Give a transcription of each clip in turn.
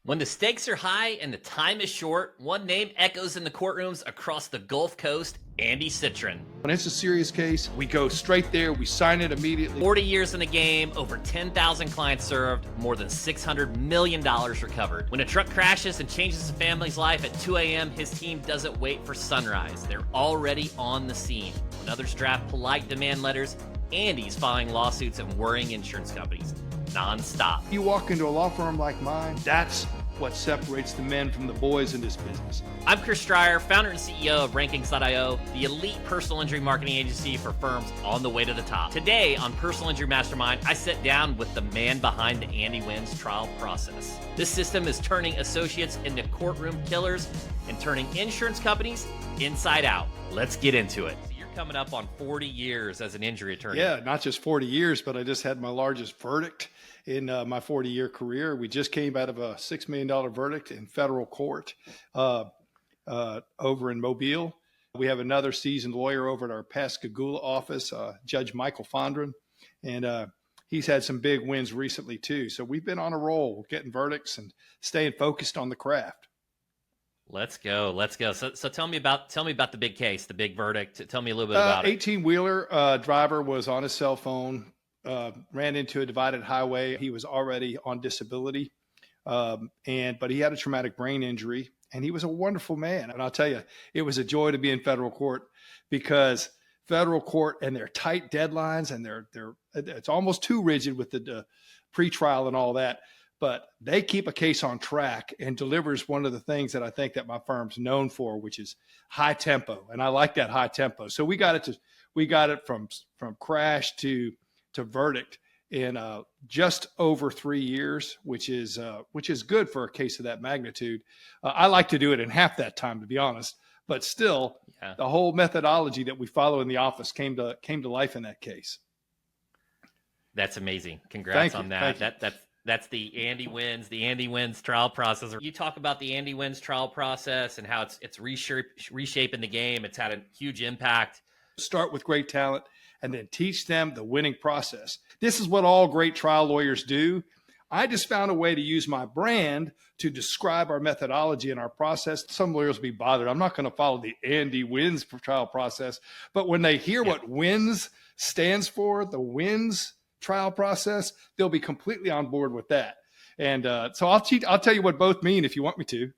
When the stakes are high and the time is short, one name echoes in the courtrooms across the Gulf Coast: Andy Citrin. When it's a serious case, we go straight there, we sign it immediately. 40 years in the game, over 10,000 clients served, more than $600 million recovered. When a truck crashes and changes a family's life at 2 a.m., his team doesn't wait for sunrise. They're already on the scene. When others draft polite demand letters, Andy's filing lawsuits and worrying insurance companies nonstop. You walk into a law firm like mine, that's what separates the men from the boys in this business. I'm Chris Dreyer, founder and CEO of Rankings.io, the elite personal injury marketing agency for firms on the way to the top. Today on Personal Injury Mastermind, I sit down with the man behind the Andy Wins trial process. This system is turning associates into courtroom killers and turning insurance companies inside out. Let's get into it. So you're coming up on 40 years as an injury attorney. Yeah, not just 40 years, but I just had my largest verdict in my 40-year career. We just came out of a $6 million verdict in federal court over in Mobile. We have another seasoned lawyer over at our Pascagoula office, Judge Michael Fondren, and he's had some big wins recently too. So we've been on a roll, getting verdicts and staying focused on the craft. Let's go. So tell me about the big case, the big verdict. Tell me a little bit about it. 18-wheeler driver was on his cell phone, ran into a divided highway. He was already on disability, but he had a traumatic brain injury, and he was a wonderful man. And I'll tell you, it was a joy to be in federal court, because federal court and their tight deadlines, and it's almost too rigid with the pretrial and all that, but they keep a case on track and delivers one of the things that I think that my firm's known for, which is high tempo. And I like that high tempo. So we got it from crash to verdict in just over 3 years, which is good for a case of that magnitude. I like to do it in half that time, to be honest, but still, yeah, the whole methodology that we follow in the office came to life in that case. That's amazing. Congrats on that. That's the Andy Wins trial process. You talk about the Andy Wins trial process and how it's reshaping the game. It's had a huge impact. Start with great talent and then teach them the winning process. This is what all great trial lawyers do. I just found a way to use my brand to describe our methodology and our process. Some lawyers will be bothered. I'm not going to follow the Andy Wins trial process. But when they hear what WINS stands for, the WINS trial process, they'll be completely on board with that. And so I'll tell you what both mean if you want me to.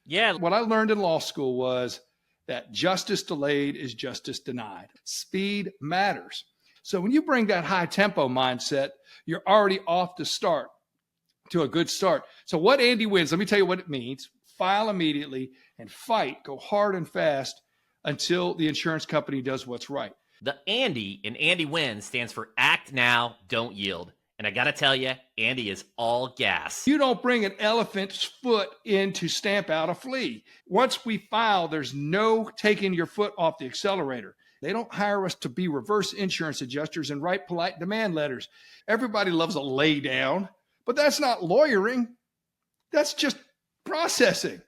Yeah. What I learned in law school was that justice delayed is justice denied. Speed matters. So when you bring that high tempo mindset, you're already off to a good start. So what Andy Wins, let me tell you what it means. File immediately and fight, go hard and fast until the insurance company does what's right. The Andy in Andy Wins stands for Act Now, Don't Yield. And I got to tell you, Andy is all gas. You don't bring an elephant's foot in to stamp out a flea. Once we file, there's no taking your foot off the accelerator. They don't hire us to be reverse insurance adjusters and write polite demand letters. Everybody loves a lay down, but that's not lawyering. That's just processing.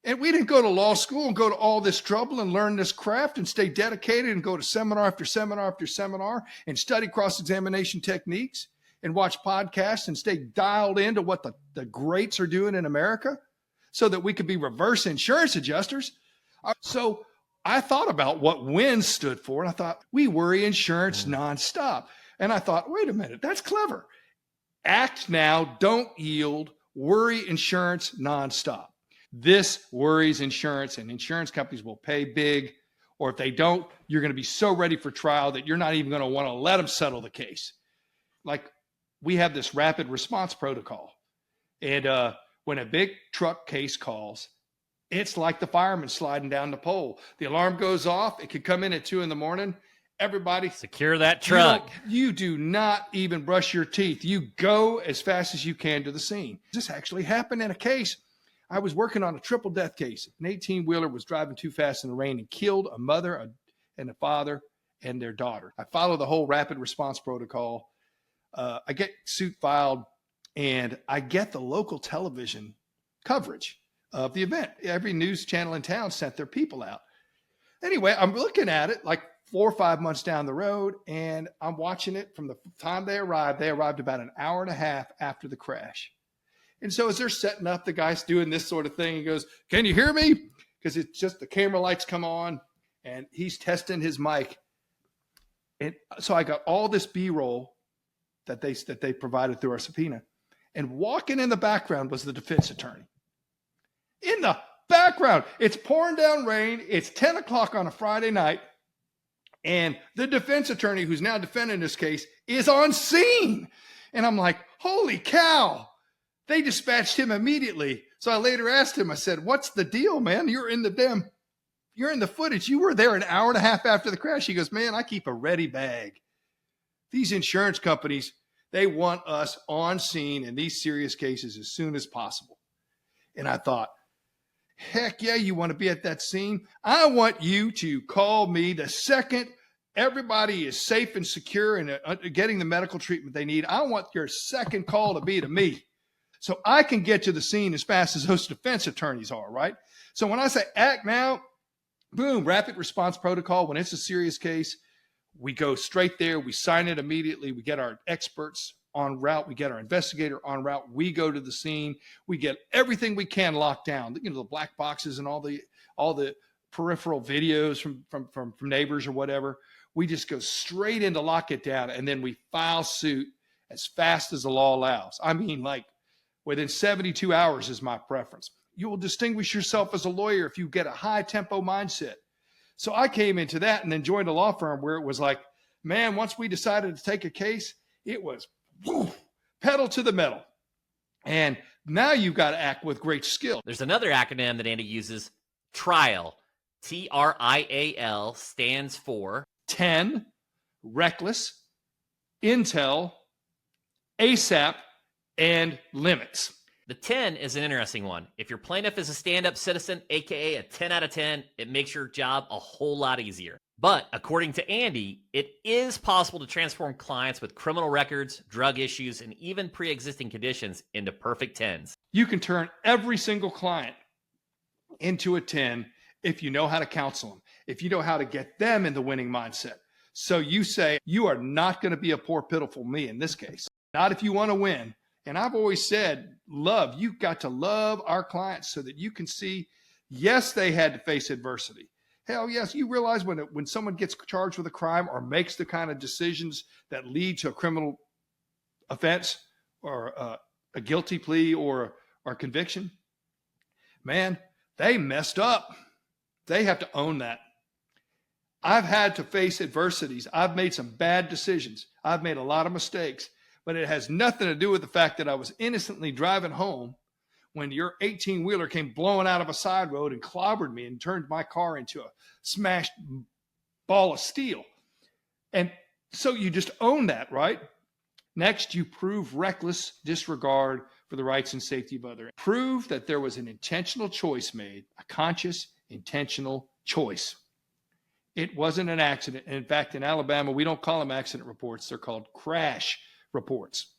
And we didn't go to law school and go to all this trouble and learn this craft and stay dedicated and go to seminar after seminar after seminar and study cross-examination techniques and watch podcasts and stay dialed into what the greats are doing in America so that we could be reverse insurance adjusters. So I thought about what WINS stood for, and I thought, we worry insurance nonstop. And I thought, wait a minute, that's clever. Act now, don't yield, worry insurance nonstop. This worries insurance, and insurance companies will pay big, or if they don't, you're going to be so ready for trial that you're not even going to want to let them settle the case. Like, we have this rapid response protocol, and when a big truck case calls, it's like the fireman sliding down the pole. The alarm goes off. It could come in at 2 a.m. Everybody secure that truck. You do not even brush your teeth. You go as fast as you can to the scene. This actually happened in a case. I was working on a triple death case. An 18-wheeler was driving too fast in the rain and killed a mother and a father and their daughter. I followed the whole rapid response protocol. I get suit filed, and I get the local television coverage of the event. Every news channel in town sent their people out. Anyway, I'm looking at it like 4 or 5 months down the road, and I'm watching it from the time they arrived. They arrived about an hour and a half after the crash. And so as they're setting up, the guy's doing this sort of thing. He goes, "Can you hear me?" Because it's just the camera lights come on and he's testing his mic. And so I got all this B-roll that they provided through our subpoena. And walking in the background was the defense attorney. In the background, it's pouring down rain. It's 10 o'clock on a Friday night. And the defense attorney who's now defending this case is on scene. And I'm like, holy cow. They dispatched him immediately. So I later asked him, I said, "What's the deal, man? You're in the footage. You were there an hour and a half after the crash." He goes, "Man, I keep a ready bag. These insurance companies, they want us on scene in these serious cases as soon as possible." And I thought, heck yeah, you want to be at that scene? I want you to call me the second everybody is safe and secure and getting the medical treatment they need. I want your second call to be to me so I can get to the scene as fast as those defense attorneys are, right? So when I say act now, boom, rapid response protocol. When it's a serious case, we go straight there. We sign it immediately. We get our experts en route. We get our investigator en route. We go to the scene. We get everything we can locked down. You know, the black boxes and all the peripheral videos from neighbors or whatever. We just go straight into lock it down, and then we file suit as fast as the law allows. I mean, like within 72 hours is my preference. You will distinguish yourself as a lawyer if you get a high tempo mindset. So I came into that and then joined a law firm where it was like, man, once we decided to take a case, it was pedal to the metal. And now you've got to act with great skill. There's another acronym that Andy uses, TRIAL. TRIAL stands for 10, reckless, intel, ASAP, and limits. The 10 is an interesting one. If your plaintiff is a stand-up citizen, aka a 10 out of 10, it makes your job a whole lot easier. But according to Andy, it is possible to transform clients with criminal records, drug issues, and even pre-existing conditions into perfect 10s. You can turn every single client into a 10 if you know how to counsel them, if you know how to get them in the winning mindset. So you say, you are not going to be a poor, pitiful me in this case. Not if you want to win. And I've always said, you've got to love our clients so that you can see, yes, they had to face adversity. Hell yes, you realize when someone gets charged with a crime or makes the kind of decisions that lead to a criminal offense or a guilty plea or conviction, man, they messed up. They have to own that. I've had to face adversities. I've made some bad decisions. I've made a lot of mistakes. But it has nothing to do with the fact that I was innocently driving home when your 18-wheeler came blowing out of a side road and clobbered me and turned my car into a smashed ball of steel. And so you just own that, right? Next, you prove reckless disregard for the rights and safety of others. Prove that there was an intentional choice made, a conscious, intentional choice. It wasn't an accident. And in fact, in Alabama, we don't call them accident reports. They're called crash reports.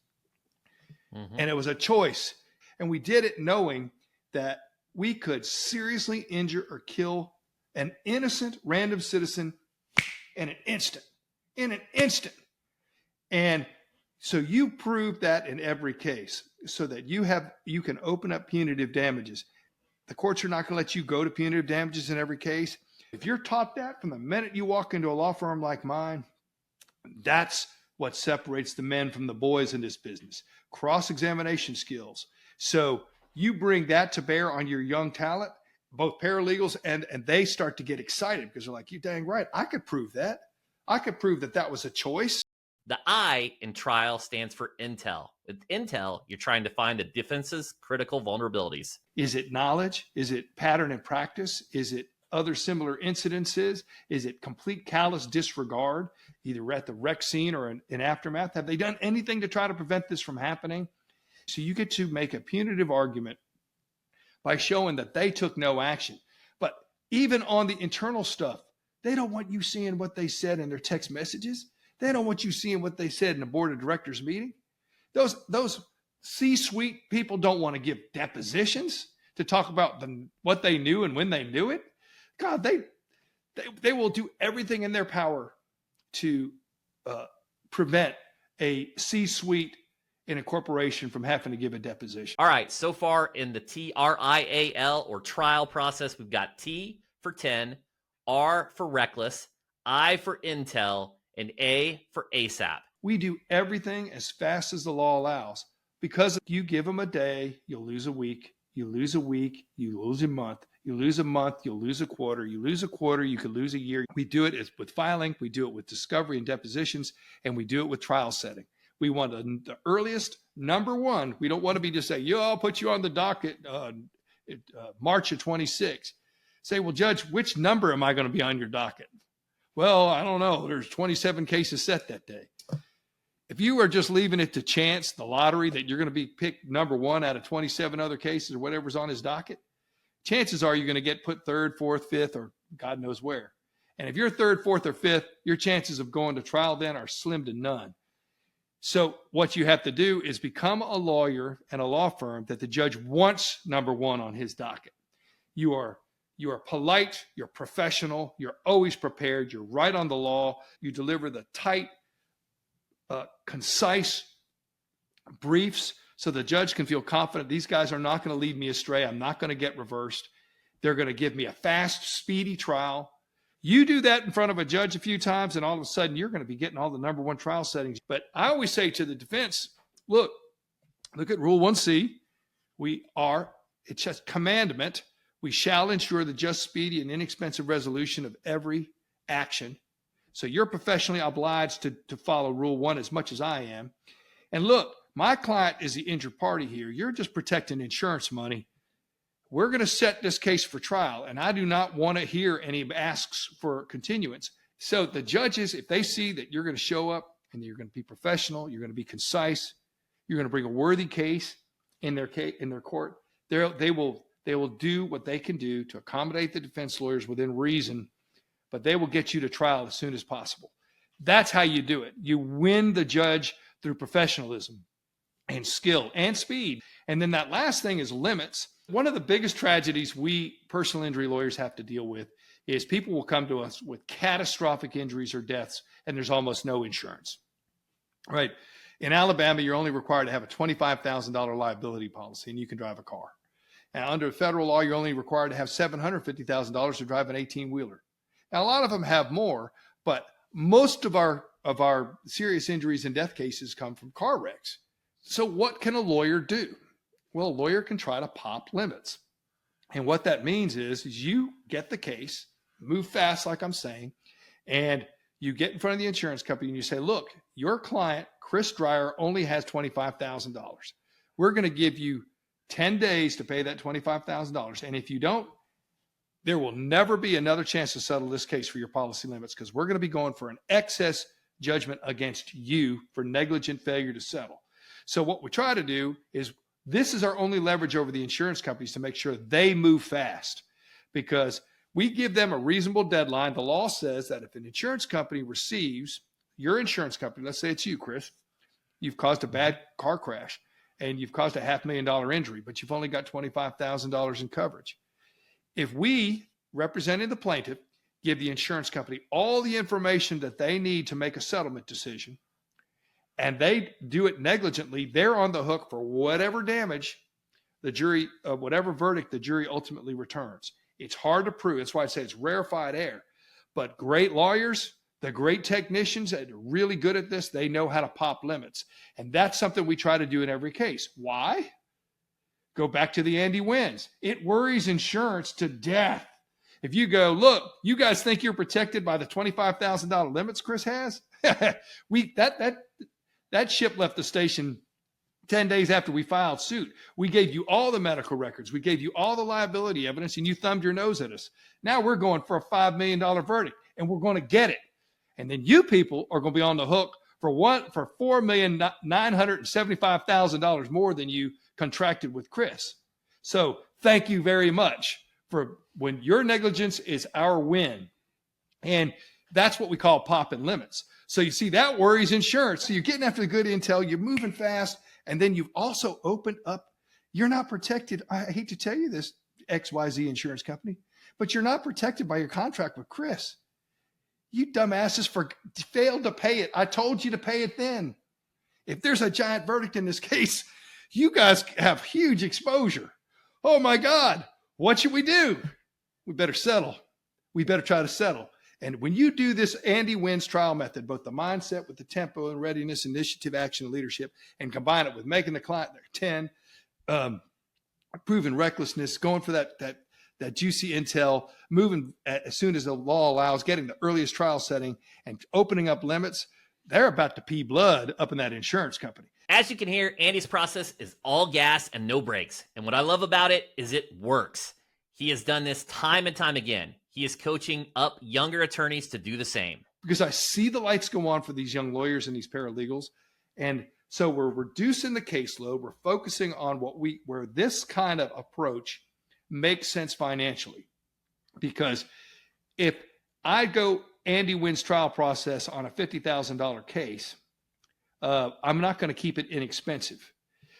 Mm-hmm. And it was a choice. And we did it knowing that we could seriously injure or kill an innocent random citizen in an instant. And so you prove that in every case so that you can open up punitive damages. The courts are not going to let you go to punitive damages in every case. If you're taught that from the minute you walk into a law firm like mine, that's what separates the men from the boys in this business. Cross-examination skills. So you bring that to bear on your young talent, both paralegals, and they start to get excited because they're like, "You dang right, I could prove that. I could prove that was a choice." The I in trial stands for intel. With intel, you're trying to find the defense's critical vulnerabilities. Is it knowledge? Is it pattern and practice? Is it other similar incidences? Is it complete callous disregard, either at the wreck scene or in aftermath? Have they done anything to try to prevent this from happening? So you get to make a punitive argument by showing that they took no action. But even on the internal stuff, they don't want you seeing what they said in their text messages. They don't want you seeing what they said in the board of directors meeting. Those C-suite people don't want to give depositions to talk about what they knew and when they knew it. God, they will do everything in their power to prevent a C-suite in a corporation from having to give a deposition. All right, so far in the TRIAL or trial process, we've got T for 10, R for reckless, I for intel, and A for ASAP. We do everything as fast as the law allows, because if you give them a day, you'll lose a week. You lose a week, you lose a month. You lose a month, you'll lose a quarter. You lose a quarter, you could lose a year. We do it with filing, we do it with discovery and depositions, and we do it with trial setting. We want the earliest, number one. We don't want to be just say, yo, I'll put you on the docket March of 26. Say, well, Judge, which number am I going to be on your docket? Well, I don't know. There's 27 cases set that day. If you are just leaving it to chance, the lottery, that you're going to be picked number one out of 27 other cases or whatever's on his docket, chances are you're going to get put third, fourth, fifth, or God knows where. And if you're third, fourth, or fifth, your chances of going to trial then are slim to none. So what you have to do is become a lawyer and a law firm that the judge wants number one on his docket. You are polite, you're professional, you're always prepared, you're right on the law, you deliver the tight, concise briefs so the judge can feel confident these guys are not going to lead me astray. I'm not going to get reversed. They're going to give me a fast, speedy trial. You do that in front of a judge a few times, and all of a sudden you're going to be getting all the number one trial settings. But I always say to the defense, look at Rule 1C. It's just commandment. We shall ensure the just, speedy, and inexpensive resolution of every action. So you're professionally obliged to follow Rule 1 as much as I am. And look, my client is the injured party here. You're just protecting insurance money. We're going to set this case for trial, and I do not want to hear any asks for continuance. So the judges, if they see that you're going to show up and you're going to be professional, you're going to be concise, you're going to bring a worthy case in their court, they will do what they can do to accommodate the defense lawyers within reason, but they will get you to trial as soon as possible. That's how you do it. You win the judge through professionalism and skill and speed. And then that last thing is limits. One of the biggest tragedies we personal injury lawyers have to deal with is people will come to us with catastrophic injuries or deaths, and there's almost no insurance. Right? In Alabama, you're only required to have a $25,000 liability policy, and you can drive a car. Now, under federal law, you're only required to have $750,000 to drive an 18-wheeler. Now, a lot of them have more, but most of our serious injuries and death cases come from car wrecks. So what can a lawyer do? Well, a lawyer can try to pop limits. And what that means is you get the case, move fast, like I'm saying, and you get in front of the insurance company and you say, look, your client, Chris Dreyer, only has $25,000. We're going to give you 10 days to pay that $25,000. And if you don't, there will never be another chance to settle this case for your policy limits, because we're going to be going for an excess judgment against you for negligent failure to settle. So what we try to do is, this is our only leverage over the insurance companies to make sure they move fast, because we give them a reasonable deadline. The law says that if an insurance company receives, your insurance company, let's say it's you, Chris, you've caused a bad car crash and you've caused a $500,000 injury, but you've only got $25,000 in coverage. If we, representing the plaintiff, give the insurance company all the information that they need to make a settlement decision, and they do it negligently, they're on the hook for whatever damage the jury, whatever verdict the jury ultimately returns. It's hard to prove. That's why I say it's rarefied air. But great lawyers, the great technicians that are really good at this, they know how to pop limits. And that's something we try to do in every case. Why? Go back to the Andy wins. It worries insurance to death. If you go, look, you guys think you're protected by the $25,000 limits Chris has? That ship left the station 10 days after we filed suit. We gave you all the medical records. We gave you all the liability evidence, and you thumbed your nose at us. Now we're going for a $5 million verdict, and we're going to get it. And then you people are going to be on the hook for $4,975,000 more than you contracted with Chris. So thank you very much for when your negligence is our win. And that's what we call popping limits. So you see, that worries insurance. So you're getting after the good intel, you're moving fast, and then you've also opened up. You're not protected. I hate to tell you this, XYZ insurance company, but you're not protected by your contract with Chris. You dumbasses failed to pay it. I told you to pay it then. If there's a giant verdict in this case, you guys have huge exposure. Oh my God, what should we do? We better settle. We better try to settle. And when you do this Andy Wins trial method, both the mindset with the tempo and readiness, initiative, action, and leadership, and combine it with making the client their 10, proven recklessness, going for that juicy intel, moving as soon as the law allows, getting the earliest trial setting, and opening up limits, they're about to pee blood up in that insurance company. As you can hear, Andy's process is all gas and no brakes. And what I love about it is it works. He has done this time and time again. He is coaching up younger attorneys to do the same. Because I see the lights go on for these young lawyers and these paralegals. And so we're reducing the caseload. We're focusing on where this kind of approach makes sense financially. Because if I go Andy Wins trial process on a $50,000 case, I'm not going to keep it inexpensive.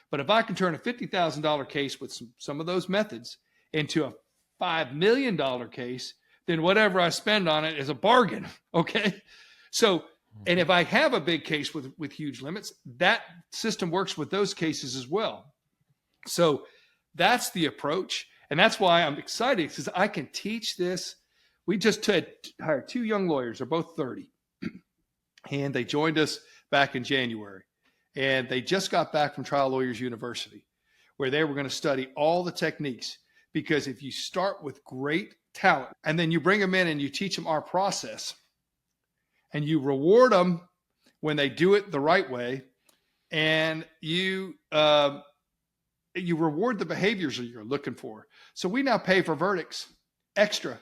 But if I can turn a $50,000 case with some of those methods into a $5 million case, then whatever I spend on it is a bargain. Okay. So, and if I have a big case with huge limits, that system works with those cases as well. So that's the approach. And that's why I'm excited, because I can teach this. We just hired 2 young lawyers. They're both 30. And they joined us back in January. And they just got back from Trial Lawyers University, where they were going to study all the techniques. Because if you start with great talent and then you bring them in and you teach them our process and you reward them when they do it the right way, and you reward the behaviors that you're looking for. So we now pay for verdicts extra.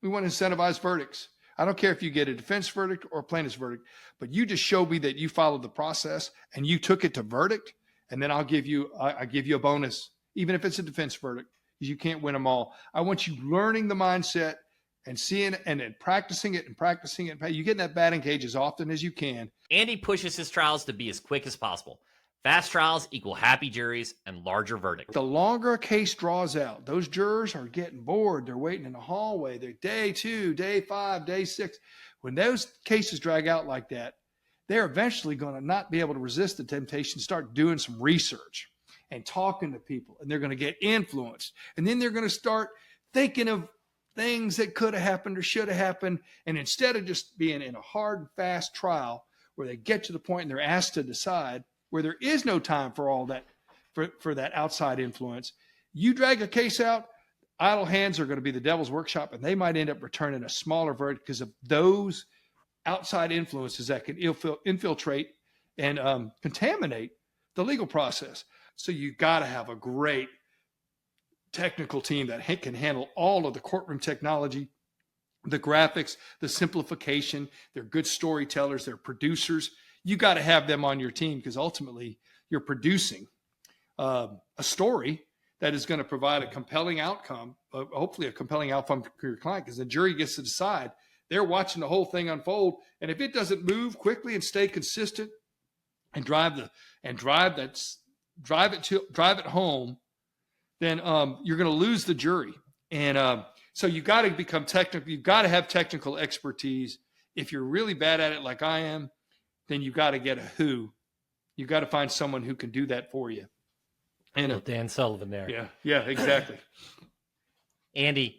We want to incentivize verdicts. I don't care if you get a defense verdict or a plaintiff's verdict, but you just show me that you followed the process and you took it to verdict, and then I give you a bonus, even if it's a defense verdict. You can't win them all. I want you learning the mindset and seeing and then practicing it. You get in that batting cage as often as you can. Andy pushes his trials to be as quick as possible. Fast trials equal happy juries and larger verdicts. The longer a case draws out, those jurors are getting bored. They're waiting in the hallway. They're day 2, day 5, day 6. When those cases drag out like that, they're eventually going to not be able to resist the temptation to start doing some research and talking to people, and they're going to get influenced. And then they're going to start thinking of things that could have happened or should have happened. And instead of just being in a hard and fast trial where they get to the point and they're asked to decide, where there is no time for all that, for that outside influence, you drag a case out, idle hands are going to be the devil's workshop, and they might end up returning a smaller verdict because of those outside influences that can infiltrate and contaminate the legal process. So you got to have a great technical team that can handle all of the courtroom technology, the graphics, the simplification. They're good storytellers. They're producers. You got to have them on your team, because ultimately you're producing a story that is going to provide a compelling outcome, hopefully a compelling outcome for your client, because the jury gets to decide. They're watching the whole thing unfold. And if it doesn't move quickly and stay consistent and drive it home, then you're going to lose the jury. And so you got to become technical. You've got to have technical expertise. If you're really bad at it like I am, then you got to get a who. You got to find someone who can do that for you. And Dan Sullivan there. Yeah, exactly. Andy,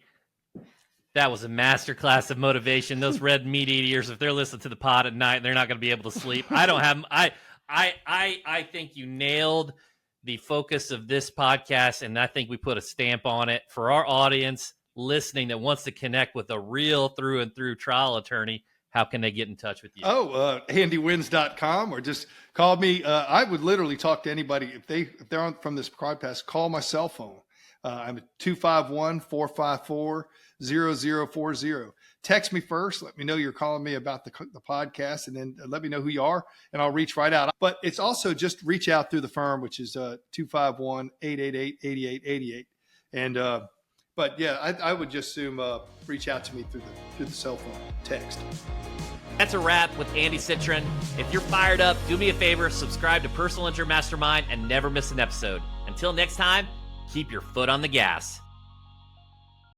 that was a masterclass of motivation. Those red meat eaters, if they're listening to the pod at night, they're not going to be able to sleep. I think you nailed the focus of this podcast, and I think we put a stamp on it for our audience listening that wants to connect with a real through and through trial attorney. How can they get in touch with you? AndyWins.com, or just call me. I would literally talk to anybody. If they're on from this podcast, call my cell phone. I'm at 251-454-0040. Text me first. Let me know you're calling me about the podcast, and then let me know who you are, and I'll reach right out. But it's also just reach out through the firm, which is 251-888-8888. And but yeah, I would just assume reach out to me through the cell phone text. That's a wrap with Andy Citrin. If you're fired up, do me a favor, subscribe to Personal Injury Mastermind and never miss an episode. Until next time, keep your foot on the gas.